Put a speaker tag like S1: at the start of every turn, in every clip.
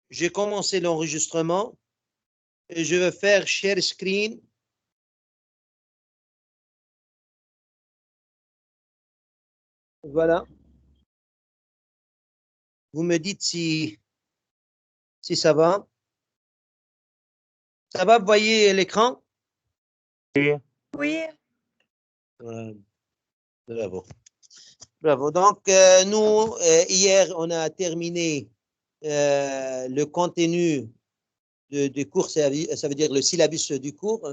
S1: j'ai commencé l'enregistrement et je vais faire share screen. Voilà. Vous me dites si ça va. Ça va, vous voyez l'écran?
S2: Oui.
S1: Bravo. Bravo. Donc, nous, hier, on a terminé le contenu du cours, ça veut dire le syllabus du cours.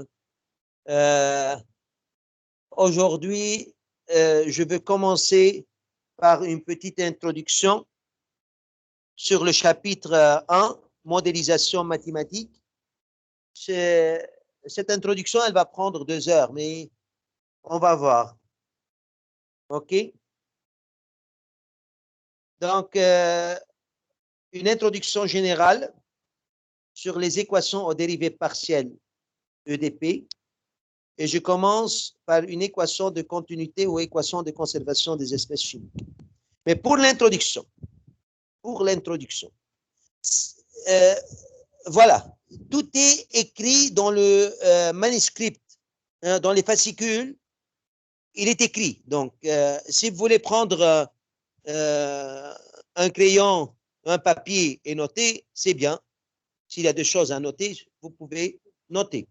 S1: Aujourd'hui, je vais commencer par une petite introduction sur le chapitre 1, modélisation mathématique. Cette introduction, elle va prendre 2 heures, mais on va voir. OK? Donc, une introduction générale sur les équations aux dérivées partielles EDP. Et je commence par une équation de continuité ou équation de conservation des espèces chimiques. Mais pour l'introduction, voilà, tout est écrit dans le manuscrit, hein, dans les fascicules, il est écrit. Donc, si vous voulez prendre un crayon, un papier et noter, c'est bien. S'il y a des choses à noter, vous pouvez noter.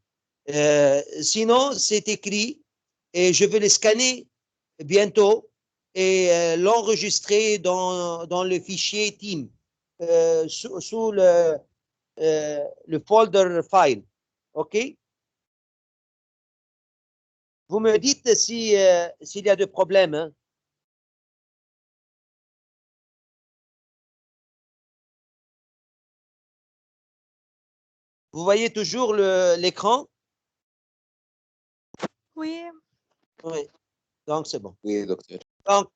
S1: Sinon, c'est écrit et je vais le scanner bientôt et l'enregistrer dans le fichier Team sous le folder file. OK? Vous me dites s'il y a des problèmes. Hein? Vous voyez toujours l'écran?
S2: Oui.
S1: Oui. Donc, c'est bon.
S3: Oui, docteur.
S1: Donc,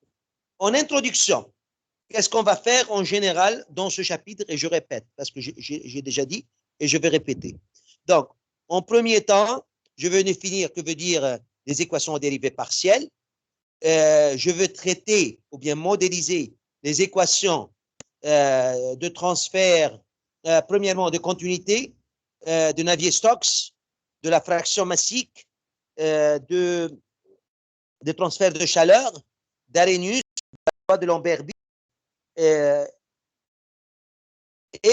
S1: en introduction, qu'est-ce qu'on va faire en général dans ce chapitre? Et je répète, parce que j'ai déjà dit et je vais répéter. Donc, en premier temps, je vais définir que veut dire les équations aux dérivées partielles. Je veux traiter ou bien modéliser les équations de transfert, premièrement de continuité, de Navier-Stokes, de la fraction massique, de transfert de chaleur, d'Arrhenius, de Lambert-Bean. Et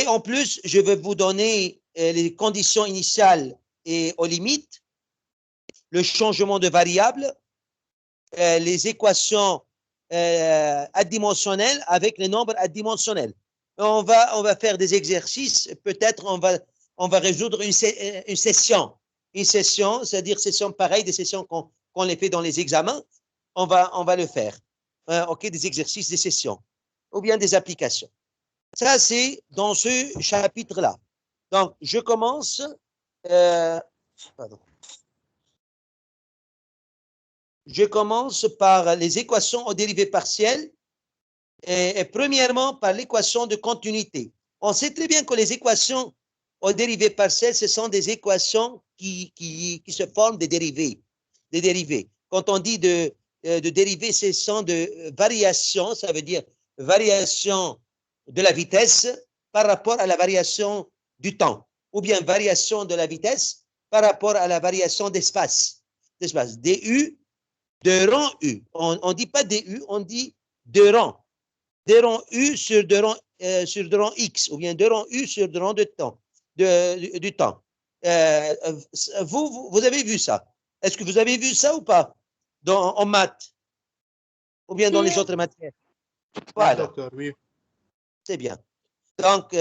S1: en plus, je vais vous donner les conditions initiales et aux limites, le changement de variable, les équations adimensionnelles avec les nombres adimensionnels. On va faire des exercices, peut-être on va résoudre une session. Une session, c'est-à-dire session pareille des sessions qu'on les fait dans les examens, on va le faire. OK, des exercices, des sessions, ou bien des applications. Ça, c'est dans ce chapitre-là. Donc, je commence. Pardon. Je commence par les équations aux dérivées partielles et premièrement par l'équation de continuité. On sait très bien que les équations aux dérivées partielles, ce sont des équations qui se forment des dérivés. Des dérivés. Quand on dit de dérivés, ce sont de variations, ça veut dire variation de la vitesse par rapport à la variation du temps, ou bien variation de la vitesse par rapport à la variation d'espace. du de rang U. On ne dit pas DU, on dit de rang. De rang U sur de rang X, ou bien de rang U sur de rang de temps, du temps. Vous avez vu ça? Est-ce que vous avez vu ça ou pas en maths? Ou bien dans les autres matières? Voilà.
S4: Oui, docteur, oui.
S1: C'est bien. Donc,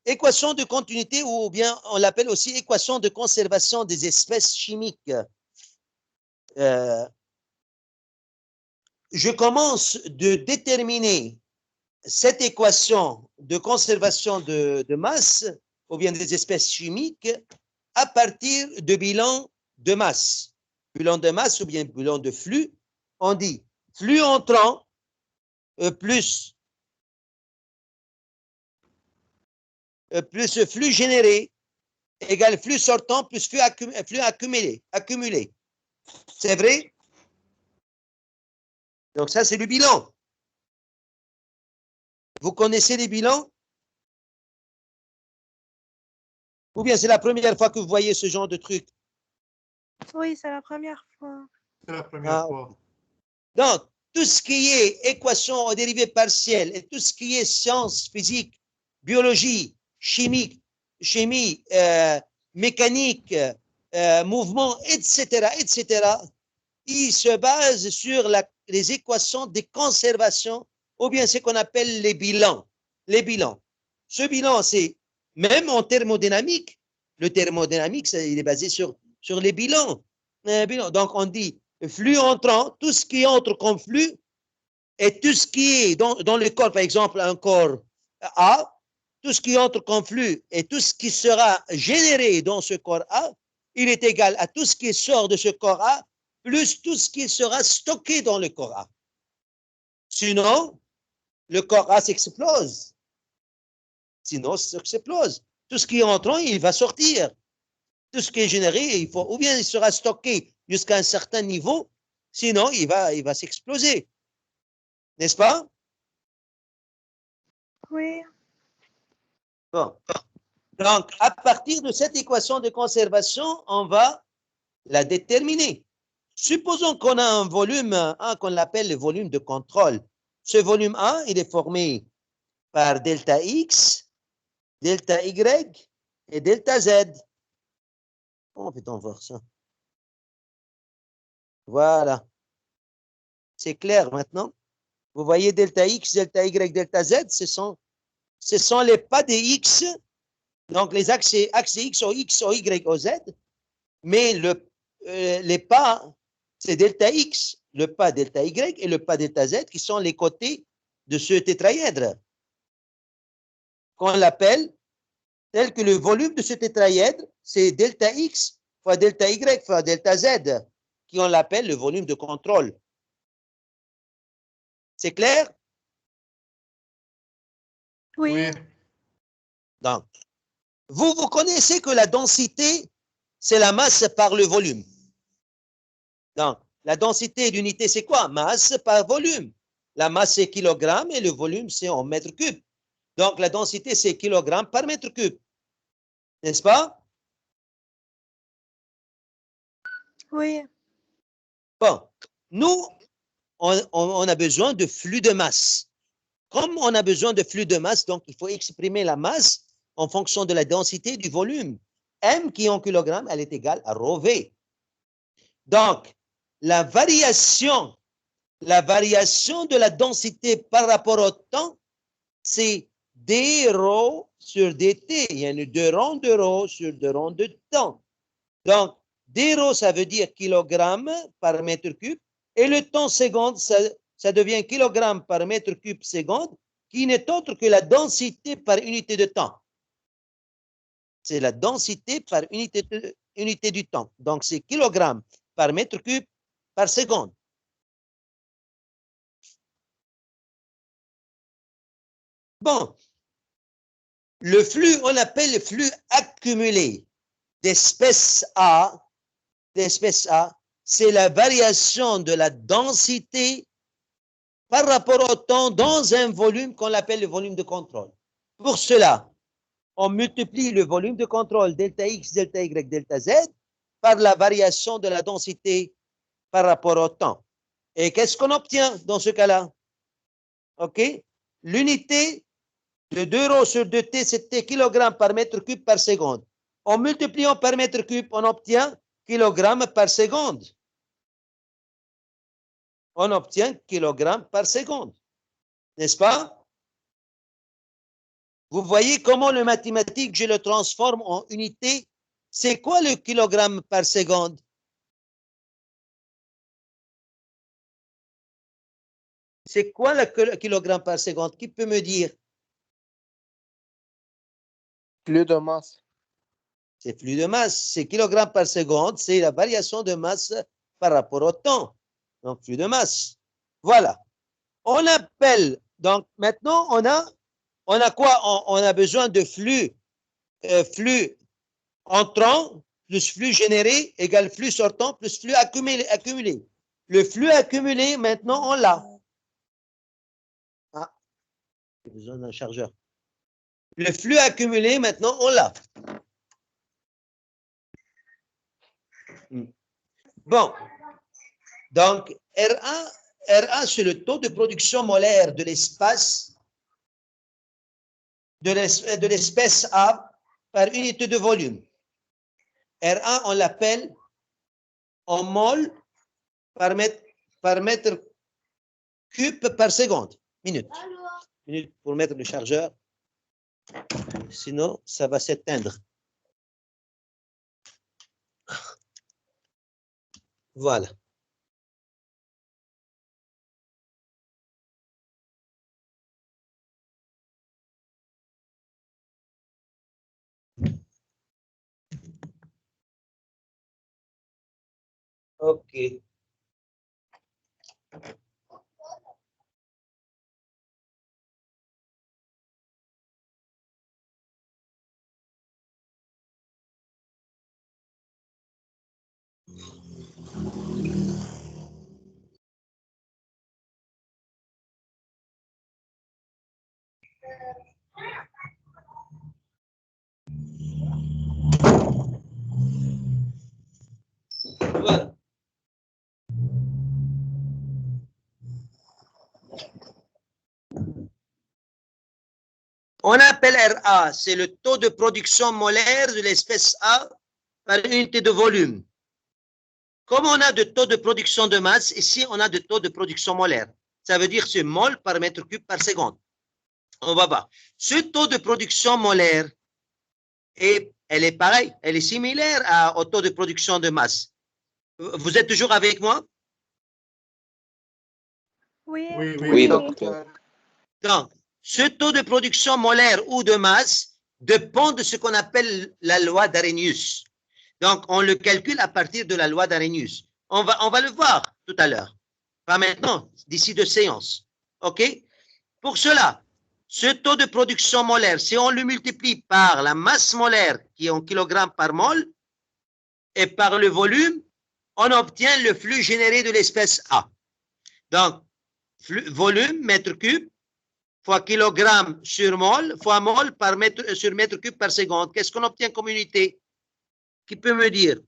S1: équation de continuité, ou bien on l'appelle aussi équation de conservation des espèces chimiques. Je commence de déterminer cette équation de conservation de masse, ou bien des espèces chimiques, à partir de bilan de masse. Bilan de masse ou bien bilan de flux, on dit flux entrant plus flux généré égale flux sortant plus flux accumulé. C'est vrai? Donc ça, c'est le bilan. Vous connaissez les bilans? Ou bien c'est la première fois que vous voyez ce genre de truc?
S2: Oui, c'est la première fois.
S3: C'est la première fois.
S1: Donc, tout ce qui est équation aux dérivées partielles et tout ce qui est sciences physiques, biologie, chimie, mécanique, mouvement, etc., il se base sur les équations de conservation ou bien ce qu'on appelle les bilans. Les bilans. Ce bilan, c'est même en thermodynamique. Le thermodynamique, il est basé sur les bilans. Donc, on dit flux entrant, tout ce qui entre comme flux et tout ce qui est dans le corps, par exemple, un corps A, tout ce qui entre comme flux et tout ce qui sera généré dans ce corps A, il est égal à tout ce qui sort de ce corps A plus tout ce qui sera stocké dans le corps A. Sinon, le corps A s'explose. Sinon, ça s'explose. Tout ce qui est entrant, il va sortir. Tout ce qui est généré, ou bien il sera stocké jusqu'à un certain niveau, sinon il va s'exploser. N'est-ce pas?
S2: Oui.
S1: Bon. Donc, à partir de cette équation de conservation, on va la déterminer. Supposons qu'on a un volume 1 qu'on appelle le volume de contrôle. Ce volume 1, il est formé par delta X, delta Y et delta Z. Comment peut-on voir ça? Voilà. C'est clair maintenant. Vous voyez delta X, delta Y, delta Z, ce sont les pas des X, donc les axes X, au Y, au Z, mais les pas, c'est delta X, le pas delta Y et le pas delta Z qui sont les côtés de ce tétraèdre, qu'on l'appelle tel que le volume de ce tétraèdre, c'est delta X fois delta Y fois delta Z, qui on l'appelle le volume de contrôle. C'est clair?
S2: Oui.
S1: Donc, vous connaissez que la densité, c'est la masse par le volume. Donc, la densité d'unité, c'est quoi? Masse par volume. La masse, c'est kilogramme et le volume, c'est en mètres cubes. Donc, la densité, c'est kilogramme par mètre cube. N'est-ce pas?
S2: Oui.
S1: Bon, nous, on a besoin de flux de masse. Comme on a besoin de flux de masse, donc il faut exprimer la masse en fonction de la densité du volume. M qui est en kilogrammes, elle est égale à ρ V. Donc, la variation de la densité par rapport au temps, c'est d ρ sur dt. Il y a 2 rangs de ρ sur 2 rangs de temps. Donc, d ρ, ça veut dire kilogramme par mètre cube. Et le temps seconde, ça devient kilogramme par mètre cube seconde, qui n'est autre que la densité par unité de temps. C'est la densité par unité du temps. Donc, c'est kilogramme par mètre cube par seconde. Bon, le flux, on appelle le flux accumulé d'espèce A, c'est la variation de la densité par rapport au temps dans un volume qu'on appelle le volume de contrôle. Pour cela, on multiplie le volume de contrôle delta X, delta Y, delta Z par la variation de la densité par rapport au temps. Et qu'est-ce qu'on obtient dans ce cas-là? OK? L'unité de 2 ρ sur 2t, c'était kilogramme par mètre cube par seconde. En multipliant par mètre cube, on obtient kilogramme par seconde. On obtient kilogramme par seconde. N'est-ce pas? Vous voyez comment le mathématique, je le transforme en unité. C'est quoi le kilogramme par seconde? C'est quoi le kilogramme par seconde? Qui peut me dire?
S4: Flux de masse.
S1: C'est flux de masse. C'est kilogramme par seconde. C'est la variation de masse par rapport au temps. Donc, flux de masse. Voilà. On appelle, donc maintenant, on a quoi? On a besoin de flux entrant plus flux généré égale flux sortant plus flux accumulé. Le flux accumulé, maintenant, on l'a. Ah, j'ai besoin d'un chargeur. Le flux accumulé, maintenant, on l'a. Bon, donc RA c'est le taux de production molaire de l'espace de l'espèce A par unité de volume. RA, on l'appelle en mol par mètre cube par seconde. Minute pour mettre le chargeur. Sinon, ça va s'éteindre. Voilà. OK. Voilà. On appelle RA, c'est le taux de production molaire de l'espèce A par unité de volume. Comme on a de taux de production de masse, ici on a de taux de production molaire. Ça veut dire c'est mol par mètre cube par seconde. On va voir. Ce taux de production molaire, elle est pareille, elle est similaire au taux de production de masse. Vous êtes toujours avec moi?
S2: Oui.
S4: Oui, docteur.
S1: Donc, ce taux de production molaire ou de masse dépend de ce qu'on appelle la loi d'Arrhenius. Donc, on le calcule à partir de la loi d'Arrhenius. On va le voir tout à l'heure. Pas maintenant, d'ici 2 séances. OK? Pour cela, ce taux de production molaire, si on le multiplie par la masse molaire qui est en kilogrammes par mol et par le volume, on obtient le flux généré de l'espèce A. Donc, volume, mètre cube, fois kilogramme sur mol, fois mol par sur mètre cube par seconde. Qu'est-ce qu'on obtient comme unité? Qui peut me dire?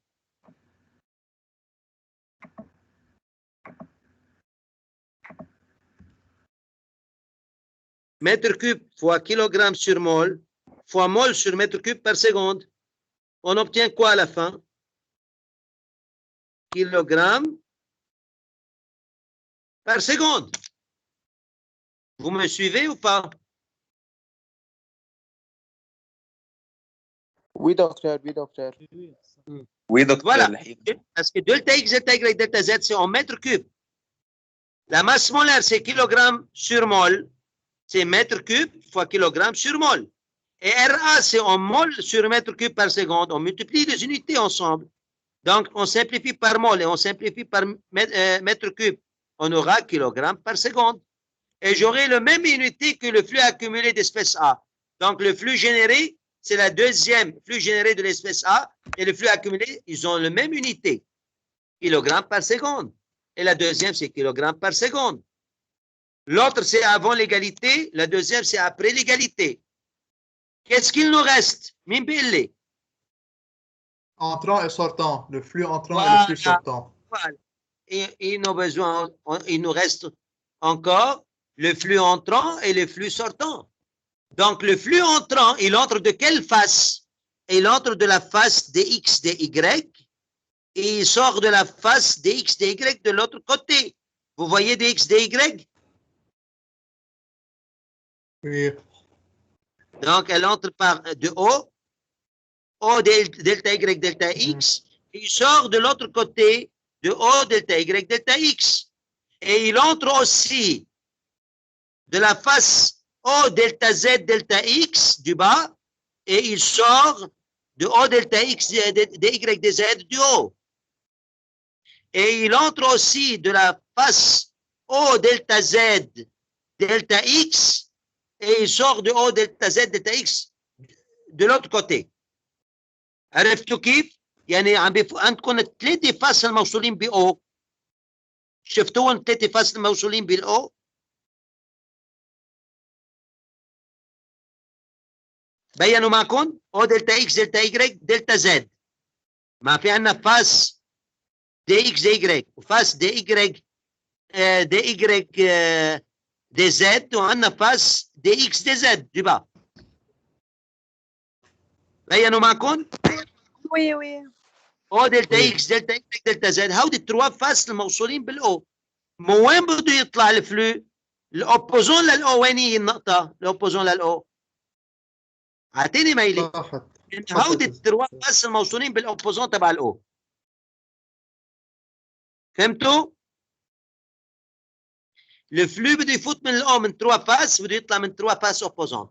S1: Mètre cube fois kilogramme sur mol, fois mol sur mètre cube par seconde. On obtient quoi à la fin? Kilogramme par seconde. Vous me suivez ou pas?
S4: Oui, docteur. Oui, docteur.
S3: Oui, docteur.
S1: Voilà. Parce que delta X, delta Y, delta Z, c'est en mètre cube. La masse molaire, c'est kilogramme sur mol. C'est mètre cube fois kilogramme sur mol. Et RA, c'est en mol sur mètre cube par seconde. On multiplie les unités ensemble. Donc, on simplifie par mol et on simplifie par mètre cube. On aura kilogramme par seconde. Et j'aurai le même unité que le flux accumulé d'espèce A. Donc, le flux généré, c'est la deuxième flux généré de l'espèce A. Et le flux accumulé, ils ont la même unité. Kilogramme par seconde. Et la deuxième, c'est kilogramme par seconde. L'autre, c'est avant l'égalité. La deuxième, c'est après l'égalité. Qu'est-ce qu'il nous reste? Mimbille.
S5: Entrant et sortant. Le flux entrant
S1: Voilà.
S5: et le flux sortant.
S1: Voilà. Et il nous reste encore le flux entrant et le flux sortant. Donc, le flux entrant, il entre de quelle face? Il entre de la face dx dy et il sort de la face dx dy de l'autre côté. Vous voyez dx dy?
S5: Oui.
S1: Donc, elle entre par de haut, delta y, delta x, et il sort de l'autre côté de haut, delta y, delta x. Et il entre aussi de la face O delta Z delta X du bas et il sort de O delta X dy dz du haut. Et il entre aussi de la face O delta Z delta X et il sort de O delta Z delta X de l'autre côté. عرفتوا كيف؟ يعني عندكم 3 فاصل الموصولين ب O. شفتوهم 3 فاصل الموصولين بالأو؟ بينوا معكم او دلتا اكس دلتا واي دلتا زد. ما في عندنا فاس dx dy وفاس dy dz وعندنا فاس dx dz du bas. بينوا معكم؟
S2: وي وي
S1: او دلتا
S5: وي.
S1: اكس دلتا اكس دلتا زد هودي التروا فاس الموصولين بالاو. من وين بده يطلع الفلو؟ الاوبوزون للاو. وين هي النقطة؟ الاوبوزون للاو. اعطيني ميلي.
S5: تحت.
S1: هودي التروا فاس الموصولين بالاوبوزون تبع الاو. فهمتوا؟ الفلو بده يفوت من الاو من تروا فاس بده يطلع من تروا فاس اوبوزونت.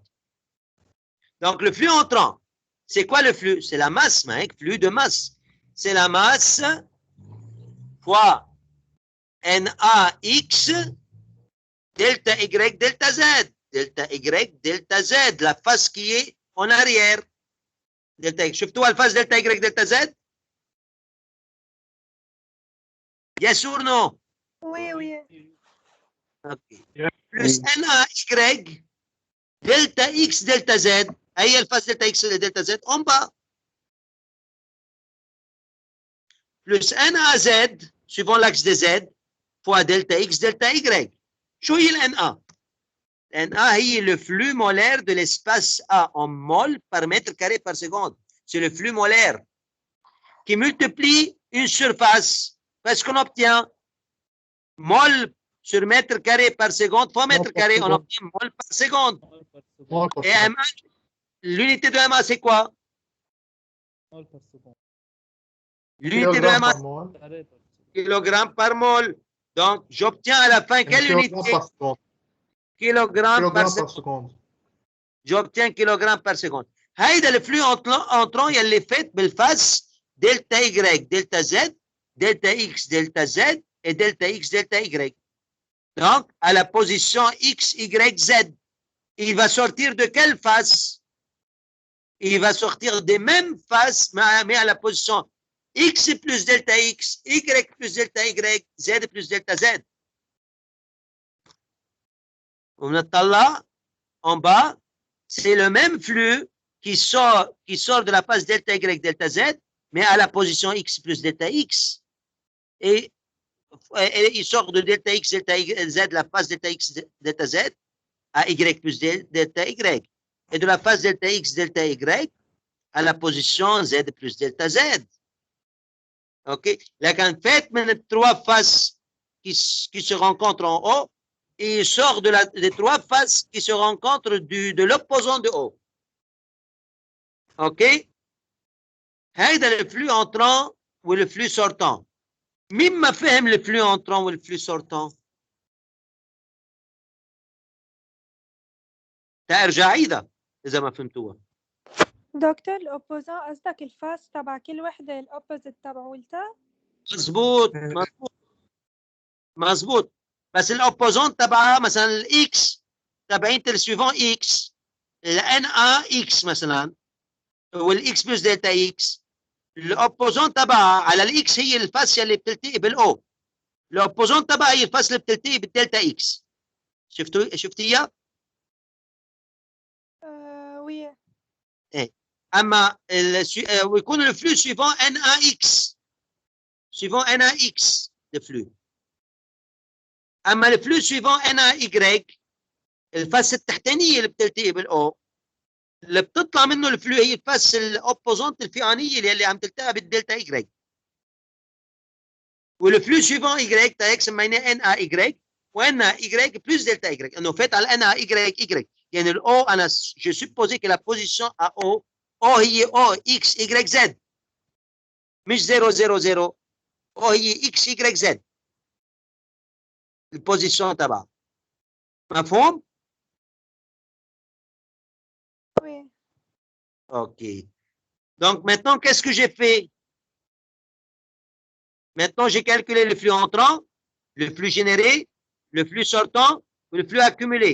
S1: Donc le flux entrant, c'est quoi le flux? C'est la masse, mec, flux de masse. C'est la masse fois NaX delta Y delta Z. Delta Y delta Z, la face qui est en arrière. Delta X. شفتوا الفاس delta Y delta Z? Yes or no?
S2: وي وي
S1: Ok. Plus NaY delta X delta Z. هي الفاس delta X delta Z en bas. Plus NaZ suivant l'axe de Z fois delta X delta Y. شو هي ال Na? Na هي le flux molaire de l'espace A en mol par mètre carré par seconde. C'est le flux molaire qui multiplie une surface parce qu'on obtient mol sur mètre carré par seconde fois mètre carré, on obtient mol par seconde. Et MA, l'unité de MA, c'est quoi? L'unité de MA, kilogramme par mol. Donc, j'obtiens à la fin quelle unité? Kilogramme par seconde. J'obtiens kilogramme par seconde. هيدا الفلو entrant يلي فات بالفاس دلتا Y دلتا Z دلتا X دلتا Z et delta X delta Y. Donc, à la position X, Y, Z, il va sortir de quelle face? Il va sortir des mêmes faces, mais à la position X plus delta X, Y plus delta Y, Z plus delta Z. On attend là, en bas, c'est le même flux qui sort de la face delta Y, delta Z, mais à la position X plus delta X. Et il sort de delta X, delta Z, la phase delta X, delta Z, à Y plus delta Y. Et de la phase delta X, delta Y, à la position Z plus delta Z. OK? Là, quand fait, les trois faces qui se rencontrent en haut, et il sort des trois faces qui se rencontrent de l'opposant de haut. OK? هيدا le flux entrant ou le flux sortant. مين ما فهم الفلو entrant والفلو sortant؟ ترجع عيدها إذا ما فهمتوها.
S2: دكتور الأوبوزون قصدك الفاس تبع كل وحدة الأوبوزيت تبعولتها؟
S1: مظبوط مظبوط مظبوط. بس الأوبوزون تبعها مثلا الإكس تبعين السويفون إكس الان ا إكس مثلا والإكس بلس دلتا إكس. الاوبوزون تبعها على الاكس هي الفاسيه اللي بتلتقي بالاو. الاوبوزون تبعها هي الفاسيه اللي بتلتقي بالدلتا اكس. شفتيها؟
S2: وي.
S1: ايه. اما ويكون الفلو سويفون ان ا اكس. سويفون ان ا اكس الفلو. اما الفلو سويفون ان ا ايجريك الفاسيه التحتانيه اللي بتلتقي بالاو اللي بتطلع منه الفلو هي الفاس الاوبوزونت الفيانيه اللي عم تلتقي بالدلتا ايجريك. والفلو سويفون ايجريك تاع اكس سميناه ان ا ايجريك وان ا ايجريك بلس دلتا ايجريك انه فات على ان ا ايجريك ايجريك. يعني الاو انا جو سوبوزي كو لا بوزيسيون ا او هي او اكس ايجريك زد مش 0 0 0 او هي اكس ايجريك زد البوزيسيون تبعها. مفهوم؟
S2: Oui.
S1: OK. Donc maintenant, qu'est-ce que j'ai fait? Maintenant, j'ai calculé le flux entrant, le flux généré, le flux sortant, le flux accumulé.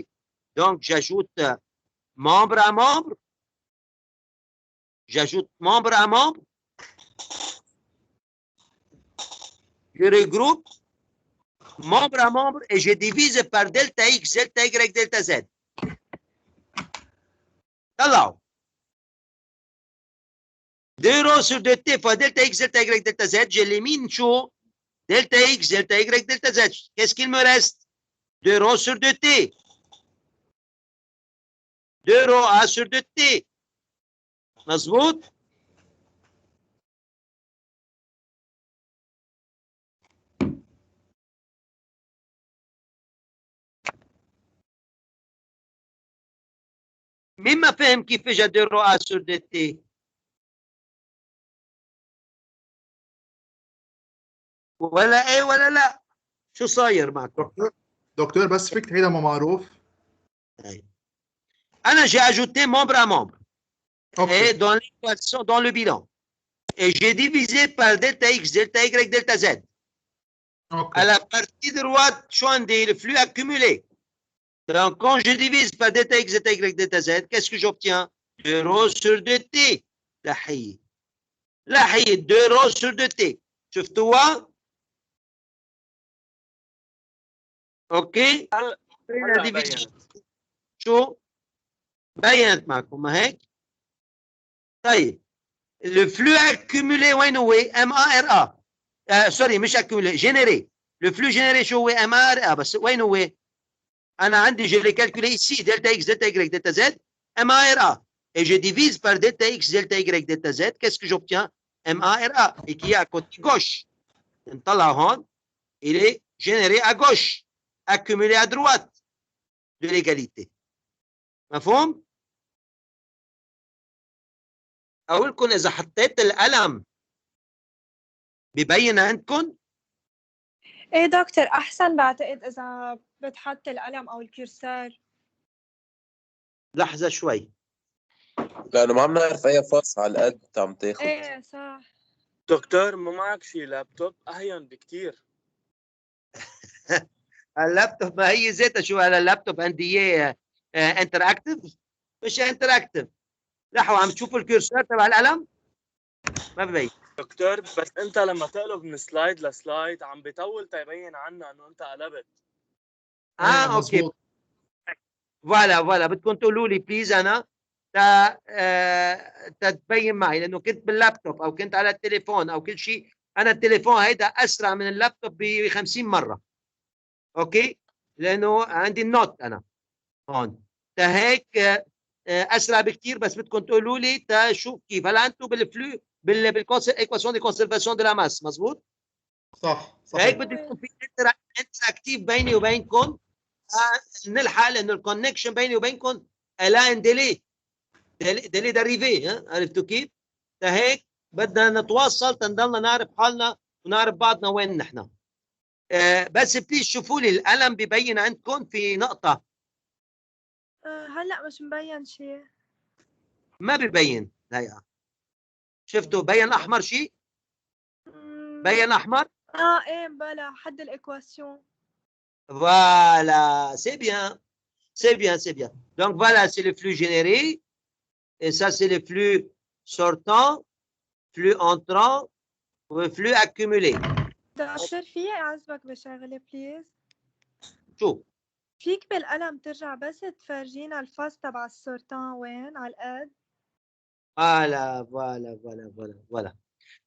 S1: Donc, j'ajoute membre à membre. J'ajoute membre à membre. Je regroupe membre à membre et je divise par delta X, delta Y, delta Z. طلعوا 2 ρ sur 2t fois delta X, delta Y, delta Z. J'élimine شو؟ delta X, delta Y, delta Z. Qu'est-ce qu'il me reste? 2 rho sur 2T. 2 rho A sur 2T. مظبوط؟ مين ما فهم كيف اجى 2 رو A sur 2T؟ ولا ايه ولا لا؟ شو صاير معكم؟
S5: دكتور بس فيك تعيدها ما معروف.
S1: انا j'ai ajouté membre à membre.
S5: اوكي.
S1: Et dans l'équation, dans le bilan. Et j'ai divisé par delta X, delta Y, delta Z.
S5: اوكي.
S1: À la partie droite, شو عندي؟ le flux accumulé. Donc, quand je divise par delta X, delta Y, delta Z, qu'est-ce que j'obtiens? 2 rho sur 2T. لحية. لحية 2 rho sur 2T. شفتوها؟ اوكي؟ شو؟ بينت معكم ما هيك؟ طيب le flux accumulé وين هو؟ MARA. سوري مش accumulé, généré. Le flux généré شو هو؟ MARA. بس وين هو؟ أنا عندي je l'ai calculé ici delta X, delta Y, delta Z, MARA. Et je divise par delta X, delta Y, delta Z. Qu'est-ce que j'obtiens? MARA. Et qui est à côté gauche. نطلع هون. Il est généré à gauche. Accumulé à droite de l'égalité. مفهوم؟ أقول لكم إذا حطيت القلم ببين عندكم؟
S2: ايه دكتور احسن بعتقد اذا بتحط القلم او الكرسار.
S1: لحظة شوي.
S3: لأنه ما عم نعرف أي فصل على القد عم تاخد.
S2: ايه صح.
S6: دكتور ما معك شي لابتوب أهين بكتير.
S1: اللابتوب ما هي ذاتها شو على اللابتوب عندي اياه انتراكتيف مش انتراكتيف. لحظة عم تشوفوا الكرسور تبع القلم؟ ما ببين.
S6: دكتور بس أنت لما تقلب من سلايد لسلايد عم بيطول تيبين عنا إنه أنت قلبت.
S1: اوكي. فوالا بدكم تقولوا لي بليز انا تتبين معي لانه كنت باللابتوب او كنت على التليفون او كل شيء. انا التليفون هيدا اسرع من اللابتوب ب 50 مره. اوكي لانه عندي النوت انا هون هيك اسرع بكثير. بس بدكم تقولوا لي تشوف كيف. هلا انتم بالفلو بالايكواسيون دي كونسرفاسيون دو لا ماس مزبوط؟
S5: صح.
S1: هيك بده يكون في انتراكتيف بيني وبينكم. نلحق لانه الكونكشن بيني وبينكم الان ديلي داريفي. عرفتوا كيف؟ هيك بدنا نتواصل تنضلنا نعرف حالنا ونعرف بعضنا وين نحن. بس بليز شوفوا لي القلم ببين عندكم في نقطة.
S2: هلا مش مبين شيء.
S1: ما ببين. هيا شفتوا بين احمر شيء؟ بين احمر؟
S2: ايه بلا حد الايكواسيون.
S1: Voilà, c'est bien. C'est bien, c'est bien. Donc voilà, c'est le flux généré. Et ça, c'est le flux sortant, flux entrant, ou flux accumulé.
S2: دكتور في اعذبك بشغله بليز؟
S1: شو؟
S2: فيك بالقلم ترجع بس تفرجينا الفاز تبع السورتان وين على القد؟
S1: Voilà.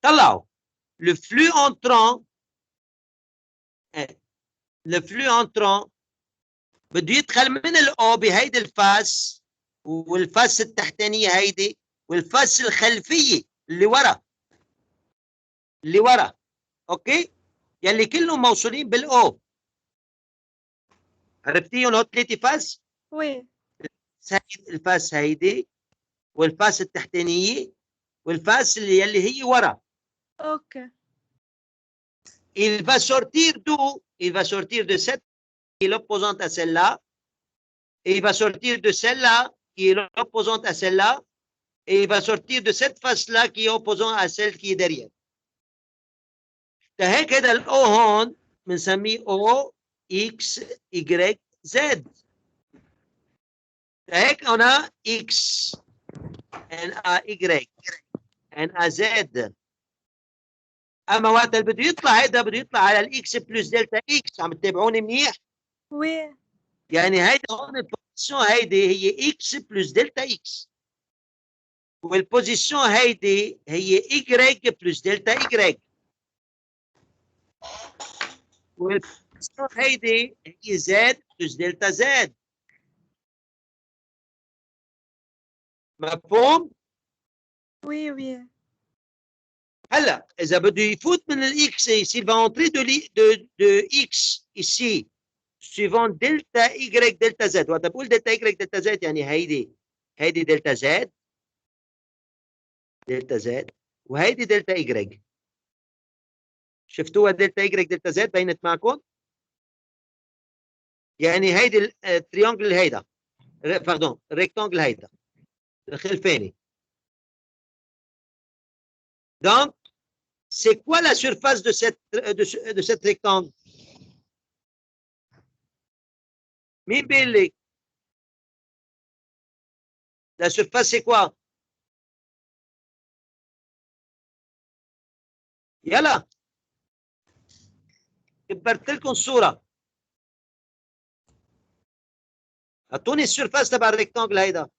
S1: طلعوا. Le flux entrant, بده يدخل من الأو بهيدي الفاس والفاس التحتانية هيدي والفاس الخلفية اللي ورا. اوكي؟ يلي كلهم موصولين بالأو. عرفتيهم هو 3 فاس؟
S2: وي.
S1: الفاس هيدي والفاس التحتانية والفاس يلي هي ورا.
S2: اوكي.
S1: Il va sortir d'où? Il va sortir de cette qui est l'opposante à celle-là. Et il va sortir de celle-là qui est l'opposante à celle-là. Et il va sortir de cette face-là qui est opposante à celle qui est derrière. هيك هذا الأو هون بنسميه O X Y Z. هيك هنا X N A Y N A Z. اما وقت اللي بده يطلع هيدا بده يطلع على الاكس بلس دلتا اكس. عم تتابعوني منيح؟
S2: وي.
S1: يعني هيدا هون البوزيشن هيدي هي اكس بلس دلتا اكس والبوزيشن هيدي هي ايجريك بلس دلتا ايجريك. والبوزيسيون هيدي هي زد بلس دلتا زد. مفهوم؟
S2: وي وي.
S1: هلا اذا بده يفوت من الاكس يصير va entrer de x ici suivant دلتا y دلتا زد. وقت بقول دلتا y دلتا زد يعني هيدي دلتا زد وهيدي دلتا y. شفتوها دلتا y دلتا زد بينت معكم؟ يعني هيدي التريانجل هيدا باردون الريكتانجل هيدا الخلفاني. Donc, c'est quoi la surface de cette rectangle? مين بيقول لي؟ La surface c'est quoi? يلا كبرت لكم الصورة. اعطوني السيرفاس تبع الريكتانجل هيدا.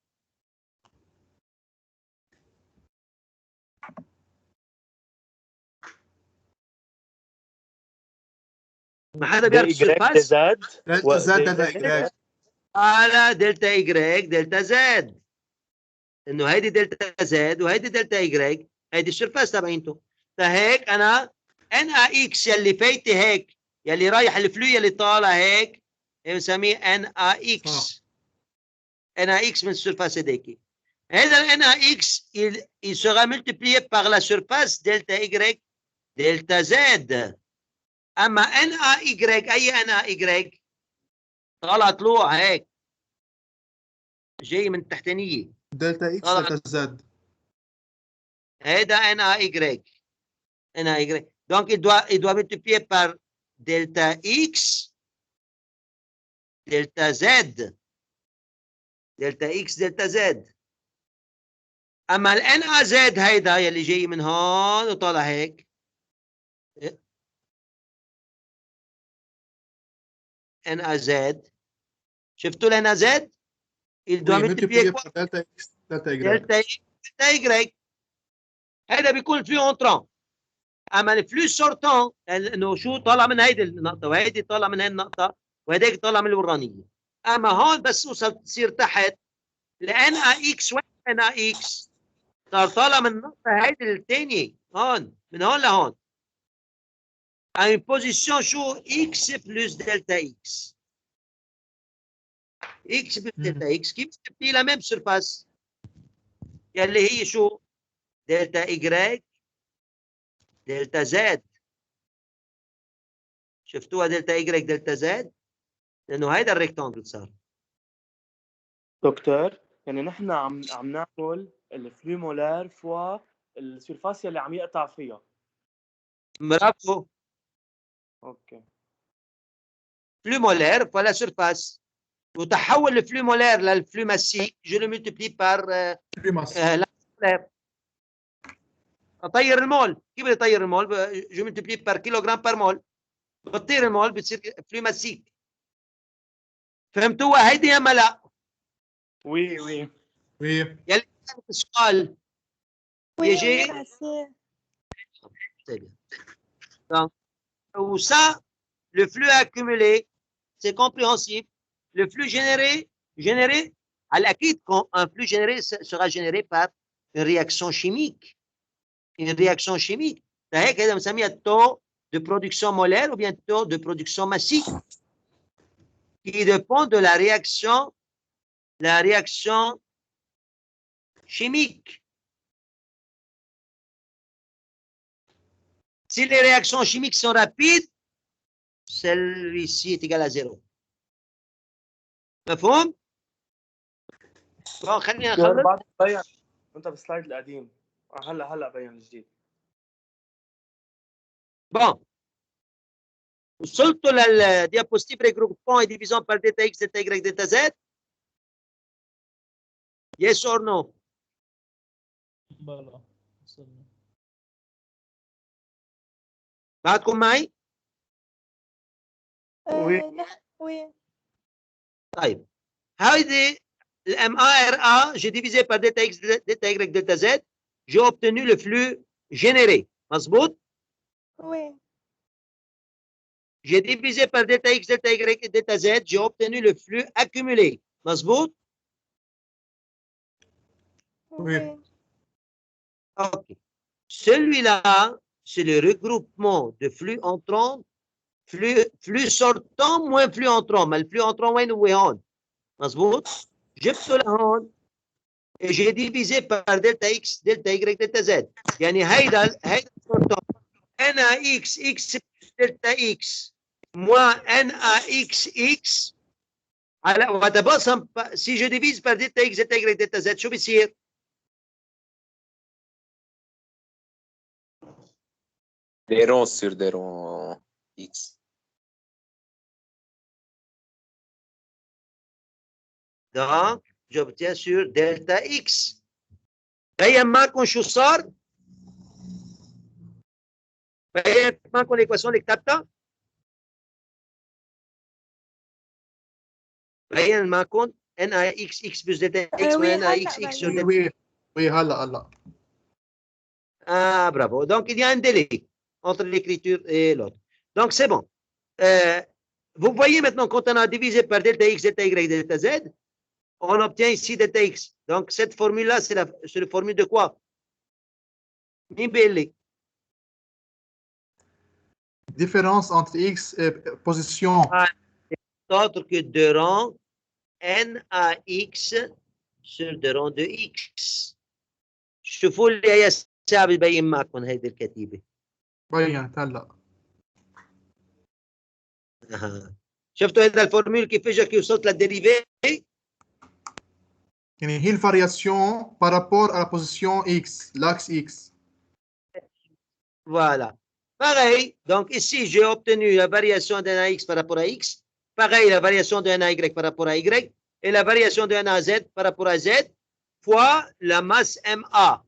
S1: ما حدا بيعرف السيرفاس؟
S6: زد
S5: دلتا زد دلتا إجراج.
S1: على دلتا y دلتا زد. انه هيدي دلتا زد وهيدي دلتا y هيدي السيرفاس تبعينته. فهيك انا ان اكس يلي فايته هيك يلي رايح الفلو يلي طالع هيك بنسميه ان اكس. ان اكس من السيرفاس هديك. هذا الان اكس il sera multiplié par la surface دلتا y دلتا زد. اما ان y اي ان y طالع طلوع هيك جاي من التحتانيه
S5: دلتا اكس
S1: طلع.
S5: دلتا زد.
S1: هيدا ان y. Donc il doit multiplier par delta x delta z. دلتا x دلتا z. اما ال NAZ هيدا يلي جاي من هون وطالع هيك NAZ. شفتوا ال NAZ؟ il doit multiplier quoi؟
S5: دلتا اكس دلتا إجراج.
S1: دلتا x دلتا y. هيدا بيكون الفلو اونترون. اما الفلو سورتون انه شو طالع من هيدي النقطه وهيدي طالع من هيدي النقطه وهيديك طالع من الورانيه. اما هون بس توصل تصير تحت لان اكس وين ان اكس صار طالع من النقطه هيدي الثانيه هون من هون لهون. à une position شو x plus delta x. x plus delta x كيف تبني لا ميم سيرفاس يلي هي شو دلتا y دلتا زد. شفتوها دلتا y دلتا زد لانه هيدا الريكتانجل صار.
S6: دكتور يعني نحن عم نعمل الفلو مولار فوا السيرفاس اللي عم يقطع فيها.
S1: برافو.
S6: اوكي.
S1: فلو مولير فلا سيرفاس وتحول الفلو مولير للفلو ماسيك جو لو ملتبلي بار اطير المول. كيف بدي اطير المول؟ جو ملتبلي بار كيلوغرام بار مول. بتطير المول بتصير فلو ماسيك. فهمتوها هيدي يا لا؟
S6: وي وي
S5: وي.
S1: يلي السؤال يجي donc où ça le flux accumulé c'est compréhensible. Le flux généré à l'acquis quand un flux généré sera généré par une réaction chimique. Une réaction chimique. فهيك هذا بنسميها taux de production molaire ou bien taux de production massique qui dépend de la réaction chimique. Si les réactions chimiques sont rapides, celui-ci est égal à 0. مفهوم؟ خلينا نخلص.
S6: بعد بين انت بالسلايد القديم. هلا بين الجديد.
S1: Bon. وصلتوا للديابوستيف regroupant et division par delta x, delta y, delta z? Yes or no?
S7: بلا وصلنا.
S1: بعدكم معي؟
S2: وي.
S1: طيب هيدي الام ار ا j'ai divisé par delta x, delta y, delta z, j'ai obtenu le flux généré. مظبوط؟
S2: وي.
S1: j'ai divisé par delta X, delta Y et delta Z, j'ai obtenu le flux accumulé. مظبوط؟
S5: Oui.
S1: OK. Celui-là, c'est le regroupement de flux entrants, flux sortant moins flux entrant. Mais le flux entrant, وين هو هون؟ مظبوط؟ جبته لهون et j'ai divisé par delta X, delta Y, delta Z. يعني هيدا sortant NAX X plus delta X moins NAX X على وتبصم si je divise par delta X, delta Y, delta Z شو بيصير؟
S3: Des ronds sur des ronds X.
S1: Donc, j'obtiens sur delta X. بين معكم شو صار؟ بين معكم الإيكواسيون اللي كتبتها؟ بين معكم NAX X plus delta X
S2: oui,
S1: NAX
S2: هلا
S1: X sur
S2: بين.
S1: delta.
S5: Oui, هلا.
S1: Ah, bravo. Donc, il y a un délai entre l'écriture et l'autre. Donc, c'est bon. Vous voyez maintenant, quand on a divisé par delta X, delta Y, delta Z, on obtient ici delta X. Donc, cette formule-là, c'est la formule de quoi? Nibeli.
S5: Différence entre X et position.
S1: Autre que 2 rangs NAX sur 2 rangs de X. شوفوا لي يا سعد يبين معكم هيدي الكتيبة.
S5: بينت هلا.
S1: شفتوا هذا الفورمول كيف اجى وصلت للديريفي؟
S5: يعني هي الفارياسيون par rapport à la position X, l'axe X.
S1: Voilà. Pareil, donc ici, j'ai obtenu la variation d'un AX par rapport à X. Pareil, la variation d'un AY par rapport à Y. Et la variation d'un AZ par rapport à Z fois la masse MA.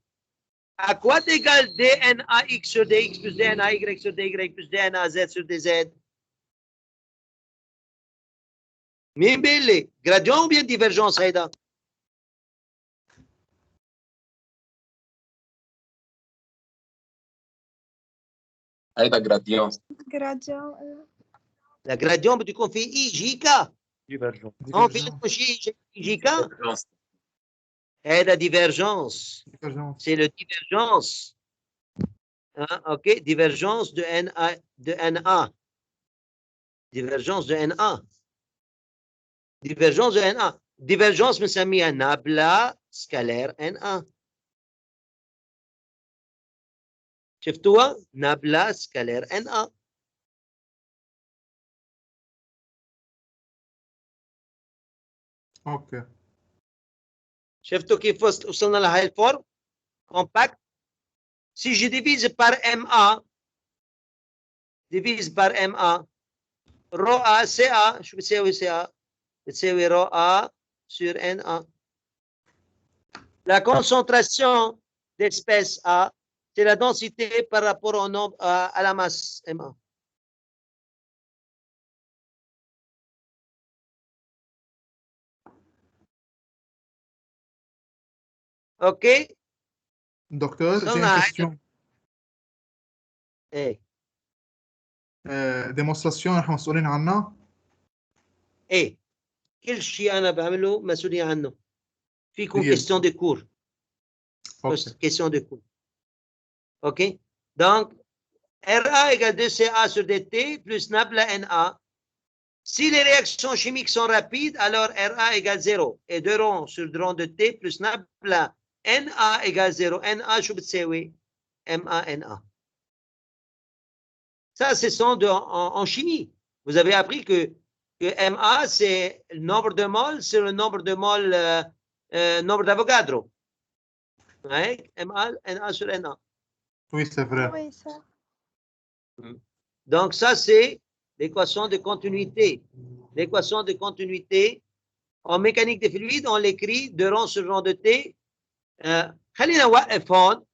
S1: À quoi égale DNAX sur DX plus DNAY sur DY plus DNAZ sur DZ? مين بيقول gradient ou bien divergence هيدا؟
S3: هيدا gradient.
S2: gradient.
S1: La gradient بده يكون في اي جي كا.
S6: ديفرجون.
S1: هون في عندكم شيء جي كا؟ هذا divergence. C'est le divergence. Hein, OK, divergence de NA. Divergence de NA. Divergence de NA. Divergence بنسميها نابلة سكالير NA. شفتوها؟ نابلة سكالير NA.
S5: اوكي.
S1: شفتوا كيف وصلنا لهي الفورم؟ compact. Si je divise par MA, divise par MA, rho A, CA, شو بتساوي CA؟ بتساوي rho A sur NA. La concentration d'espèce A, c'est la densité par rapport au nombre à la masse MA. OK?
S5: Docteur, j'ai une question.
S1: ايه
S5: ديمونستراسيون نحن مسؤولين عنها.
S1: ايه كل شيء انا بعمله مسؤولية عنه. فيكم
S5: Bien.
S1: question de cours.
S5: Okay.
S1: Question de cours. OK? Donc, RA égale 2CA sur DT plus nabla NA. Si les réactions chimiques sont rapides, alors RA égale 0. Et 2 ronds sur 2 ronds de T plus nabla NA égale 0. NA, شو بتساوي؟ MA. Ça, c'est en chimie. Vous avez appris que MA, c'est le nombre de moles sur le nombre de moles, nombre d'Avogadro. Ouais, NA sur NA.
S5: Oui, c'est vrai.
S2: Oui, ça.
S1: Donc, ça, c'est l'équation de continuité. L'équation de continuité, en mécanique des fluides, on l'écrit de rond sur rond de T. خلينا نوقف هون.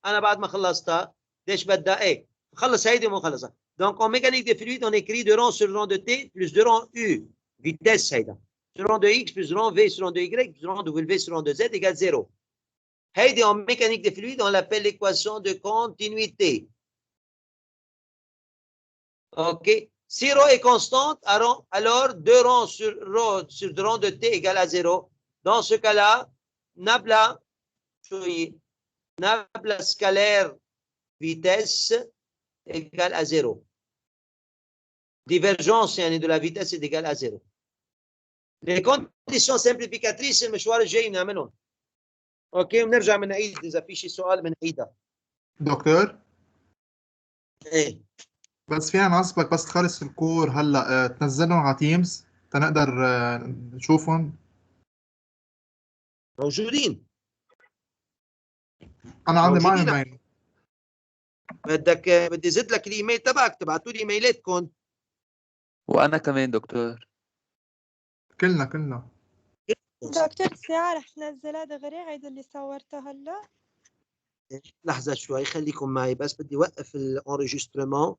S1: أنا بعد ما خلصتها ليش بدها إيه؟ خلص هيدي ومخلصها. Donc, en mécanique des fluides, on écrit de rond sur rond de T plus de rond U. Vitesse هيدا. Sur rond de X plus rond V sur rond de Y plus rond de W sur rond de Z égale 0. هيدي en mécanique des fluides, on l'appelle l'équation de continuité. OK? Si ρ est constante, alors 2 rangs sur ρ sur 2 rangs de t égale à 0. Dans ce cas-là, nabla scalaire vitesse égale à 0. Divergence de la vitesse est égale à 0. Les conditions simplificatrices المشوار الجاي بنعملهم. اوكي ونرجع بنعيد اذا في شيء سؤال بنعيدها.
S5: دكتور
S1: ايه
S5: بس فينا نعصبك بس تخلص الكور هلا تنزلهم على تيمز تنقدر نشوفهم.
S1: موجودين.
S5: انا عندي معي
S1: موجودين.
S5: ايميل.
S1: بدي زد لك الايميل تبعك تبعتوا لي ايميلاتكم.
S7: وأنا كمان دكتور.
S5: كلنا
S2: دكتور الساعة رح تنزلها دغري هيدا اللي صورته هلا؟
S1: لحظة شوي خليكم معي بس بدي اوقف الانregistrement.